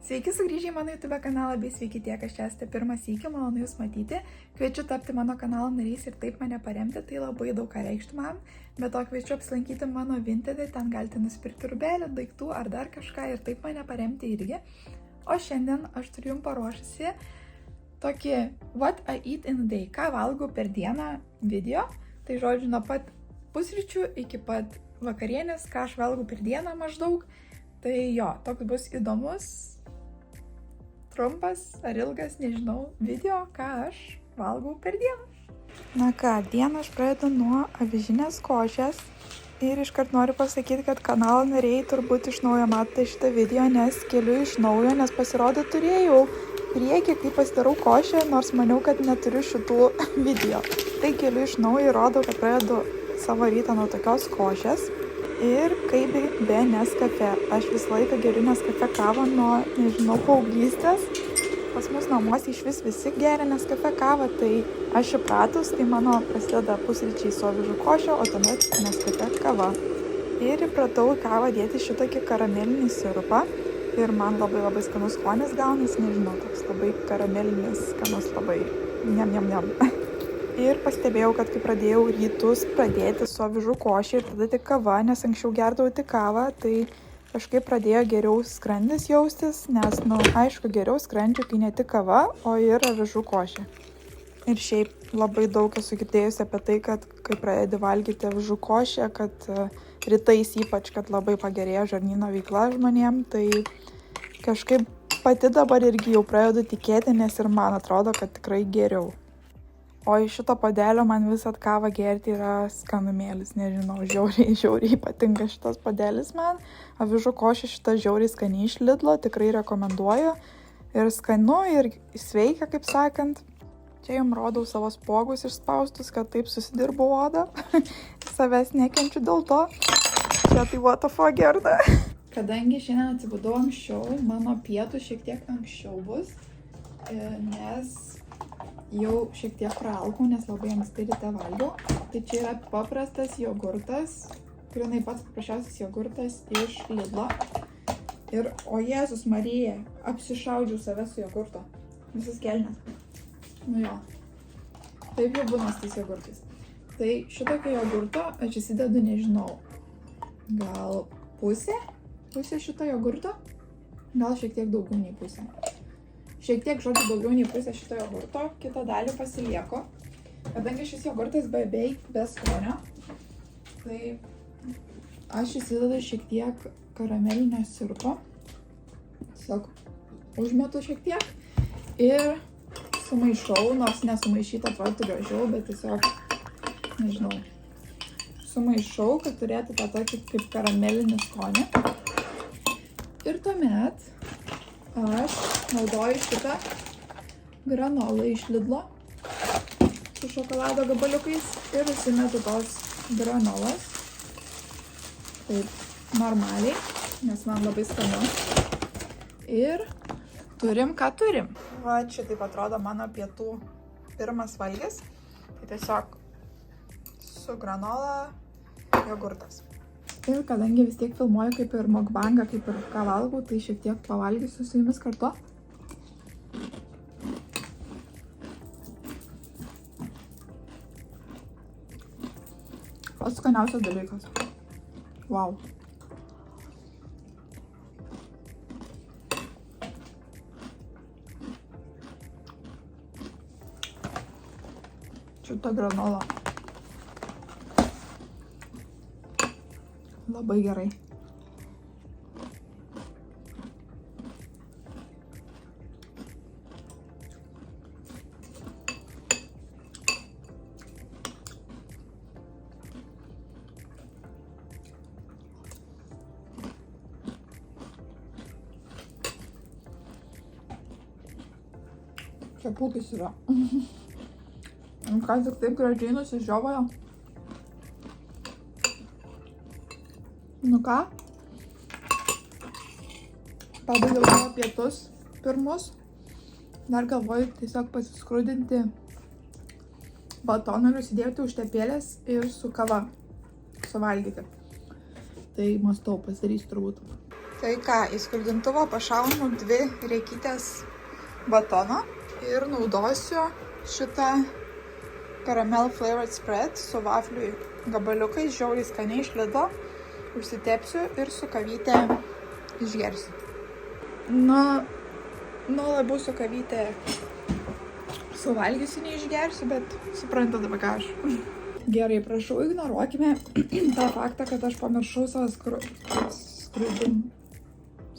Sveiki sugrįžę į mano YouTube kanalą bei sveiki tie, kas čia esate pirmą sykį, malonu Jūs matyti. Kviečiu tapti mano kanalo narys ir taip mane paremti, tai labai daug ką reikštų man. Be to kviečiu apsilankyti mano Vinted, ten galite nusipirkti rūbelį, daiktų ar dar kažką ir taip mane paremti irgi. O šiandien aš turiu Jums paruošusi tokį What I Eat in a Day, ką valgau per dieną video. Tai žodžiu, nuo pat pusryčių iki pat vakarienės, ką aš valgau per dieną maždaug. Tai jo, toks bus įdomus, trumpas ar ilgas, nežinau, video, ką aš valgau per dieną. Na ką, dieną aš pradedu nuo avižinės košės ir iškart noriu pasakyti, kad kanalo nariai turbūt iš naujo matote šitą video, nes keliu iš naujo, nes pasirodo turėjau priekį, kai pasidarau košę, nors maniau, kad neturiu šitų video. Tai keliu iš naujo ir rodau, kad pradedu savo rytą nuo tokios košės. Ir kaip be Nescafe. Aš visą laiką geriu Nescafe kavą nuo, nežinau, paauglystės. Pas mus namuose iš visi geria Nescafe kavą, tai aš įpratus, tai mano prasideda pusryčiai su avižų košė, o tuomet Nescafe kava. Ir įpratau į kavą dėti šitokį karamelinį sirupą. Ir man labai skanus skonis gaunasi, nežinau, toks labai karamelinis, skanus labai niam. Ir pastebėjau, kad kai pradėjau rytus pradėti su avižų košė ir tada tik kava, nes anksčiau gerdavau tik kavą, tai kažkaip pradėjo geriau skrandis jaustis, nes, aišku, geriau skrandžiu, kai ne tik kava, o ir avižų košė. Ir šiaip labai daug esu girdėjusi apie tai, kad kai pradedi valgyti avižų košę, kad rytais ypač, kad labai pagerėja žarnyno veikla žmonėm, tai kažkaip pati dabar irgi jau pradedu tikėti, nes ir man atrodo, kad tikrai geriau. O iš šito padelio man visat kavą gerti yra skanumėlis, nežinau, žiauriai patinka šitas padelis man. Avižų košė šita žiauriai skani iš Lidlo, tikrai rekomenduoju. Ir skanu, ir sveika, kaip sakant. Čia jums rodau savo spuogus išspaustus, kad taip susidirbau odą. Savęs nekenčiu dėl to. Čia tai what the fuck gerda. Kadangi šiandien atsibudau anksčiau, mano pietų šiek tiek anksčiau bus, nes jau šiek tiek pravalgau, nes labai anksti ryte valgiau. Tai čia yra paprastas jogurtas, grinai pats paprasčiausias jogurtas iš Lidlo. Ir, o Jėzus Marija, apsišaudžiau save su jogurto. Visas kelnes. Nu jo. Taip jau būna su tais jogurtais. Tai šitokio jogurto aš įsidedu, nežinau, gal pusė šito jogurto, gal šiek tiek daugiau nei pusė. Šiek tiek, žodžiu, daugiau nei pusę šito jogurto, kitą dalį pasilieku. Kadangi šis jogurtas beveik be skonio, tai aš įsidedu šiek tiek karamelinio sirupo. Tiesiog užmetu šiek tiek ir sumaišau, nors nesumaišyta atrodytų gražiau, bet tiesiog, nežinau, sumaišau, kad turėtų tą tokį kaip karamelinį skonį. Ir tuomet aš naudoju šitą granolą iš Lidlo su šokolado gabaliukais ir užsimetu tos granolos. Taip, normaliai, nes man labai skanu. Ir turim, ką turim. Va, čia taip atrodo mano pietų pirmas valgis. Tai tiesiog su granola jogurtas. Ir kadangi vis tiek filmuoju kaip ir mukbangą, kaip ir ką valgau, tai šiek tiek pavalgysiu su jumis kartu. Pats skaniausias dalykas. Wow. Šita granola. Labai gerai. Čia pūkis yra. Ką tik taip gražiai nusižiovojo. Nu ką? Pabaigiau savo pietus pirmus. Dar galvoju tiesiog pasiskrudinti batoną ir užsidėti užtepėlės ir su kava suvalgyti. Tai mąstau, pasidarysiu turbūt. Tai ką, į skrudintuvą pašaunu 2 riekytės batono ir naudosiu šitą caramel flavored spread su vaflių gabaliukais, žiauriai skaniai iš Lidlo. Užsitepsiu ir su kavyte išgersiu. Labiau su kavyte suvalgysiu, neišgersiu, bet suprantu dabar ką aš. Gerai, prašau, ignoruokime tą faktą, kad aš pamiršau savo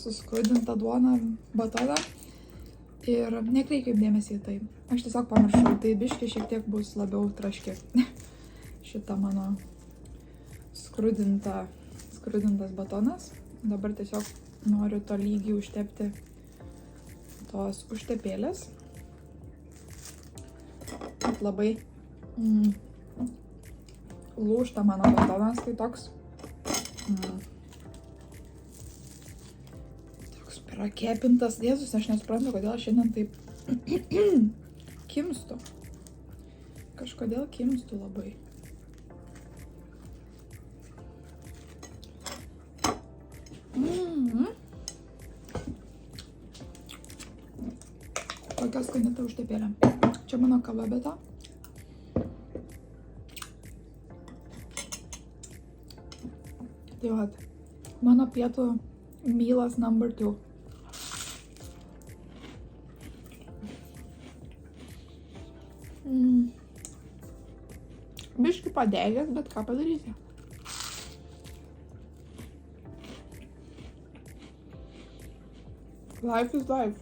suskrudintą duoną batoną ir nekreipiu dėmesį į tai. Aš tiesiog pamiršau, tai biškį šiek tiek bus labiau traški. Šita mano skrudintas batonas. Dabar tiesiog noriu tolygiai užtepti tos užtepėlės. Labai lūžta mano batonas, tai toks prakepintas. Jėzus, aš nesuprantu, kodėl šiandien taip kimstu. Kažkodėl kimstu labai. Tokia skani ta užtepėlė. Čia mano kava beta. Tai vat, mano pietų mealas number 2. Biškį padegęs, bet ką padarysi. Life is life.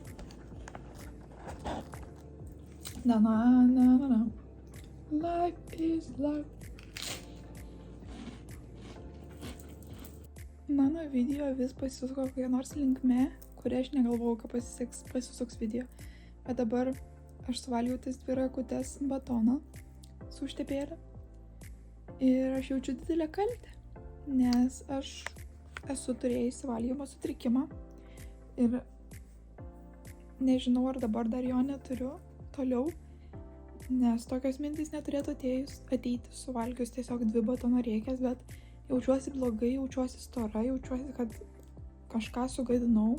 Na. Life is life. Mano video vis pasisuko kokia nors linkme, kuria aš negalvojau, kad pasisuks video. Bet dabar aš suvalgiau tas 2 rakutes batono su užtepėle. Ir aš jaučiu didelę kaltę, nes aš esu turėjusi valgymo sutrikimą ir nežinau, ar dabar dar jo neturiu toliau, nes tokios mintys neturėtų ateiti suvalgius tiesiog 2 batono riekės, bet jaučiuosi blogai, jaučiuosi stora, jaučiuosi, kad kažką sugadinau.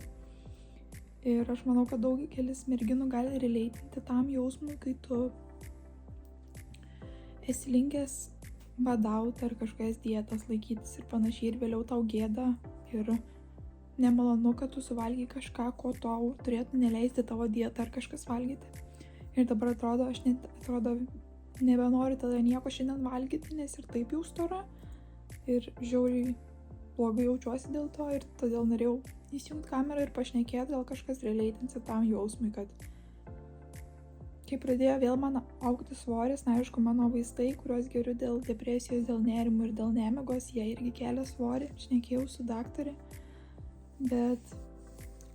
Ir aš manau, kad daugelis merginų gali releitinti tam jausmui, kai tu esi linkęs badauti ar kažkokias dietas laikytis ir panašiai, ir vėliau tau gėda ir nemalonu, kad tu suvalgai kažką, ko tau turėtų neleisti tavo dietą ar kažkas valgyti. Ir dabar atrodo, aš nebenoriu tada nieko šiandien valgyti, nes ir taip jau stora ir žiauriai blogai jaučiuosi dėl to, ir todėl norėjau įsijungti kamerą ir pašnekėti, gal kažkas releitinsi tam jausmui, kad kai pradėjo vėl man augti svoris, aišku, mano vaistai, kuriuos geriu dėl depresijos, dėl nerimų ir dėl nemigos, jie irgi kelia svorį, šnekėjau su daktarė, bet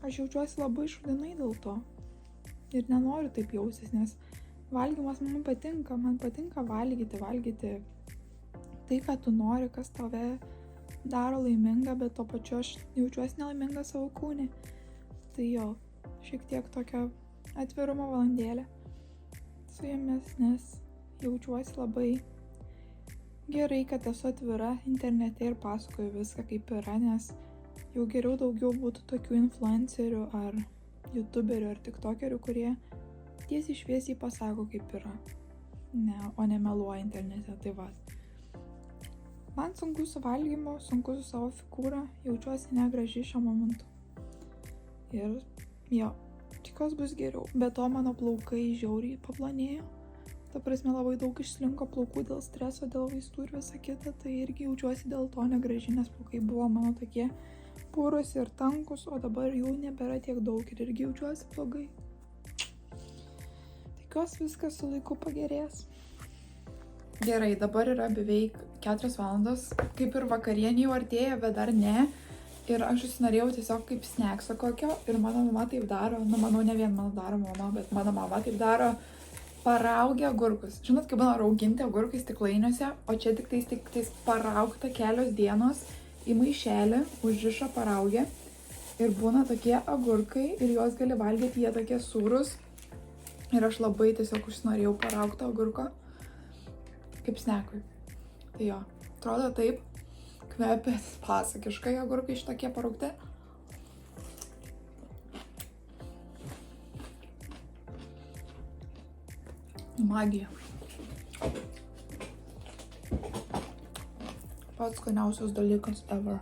aš jaučiuosi labai šudinai dėl to ir nenoriu taip jaustis, nes valgymas man patinka valgyti tai, ką tu nori, kas tave daro laimingą, bet to pačiu aš jaučiuosi nelaiminga savo kūne. Tai jo, šiek tiek tokio atvirumo valandėlė su jumis, nes jaučiuosi labai gerai, kad esu atvira internete ir pasakoju viską kaip yra, nes jau geriau daugiau būtų tokių influencerių ar youtuberių ar tiktokerių, kurie tiesiai šviesiai pasako kaip yra, o ne meluoja internete. Tai va. Man sunku su valgymu, sunku su savo figūra, jaučiuosi negražiai šiuo momentu. Ir jo, tikiuosi bus geriau. Be to mano plaukai žiauriai paplonėjo. Ta prasme, labai daug išslinko plaukų dėl streso, dėl vaistų ir visa kita. Tai irgi jaučiuosi dėl to negražiai, nes plaukai buvo mano tokie pūrus ir tankus, o dabar jų nebėra tiek daug ir irgi jaučiuosi blogai. Tikiuosi viskas su laiku pagerės. Gerai, dabar yra beveik 4 valandos, kaip ir vakarienė jau artėja, bet dar ne. Ir aš užsinorėjau tiesiog kaip snacksą kokio ir mano mama taip daro, manau, ne vien mano daro mama, bet mano mama taip daro paraugę agurkus. Žinot, kaip būna rauginti agurkai stiklainiuose, o čia tik tais paraugta kelios dienos į maišelį, užriša paraugę ir būna tokie agurkai ir juos gali valgyti, jie tokie sūrus. Ir aš labai tiesiog užsinorėjau paraugto agurko kaip snackui. Tai jo, atrodo taip, kvepia pasakiškai agurkai šitokie paraugti. Magija. Pats skaniausias dalykas ever.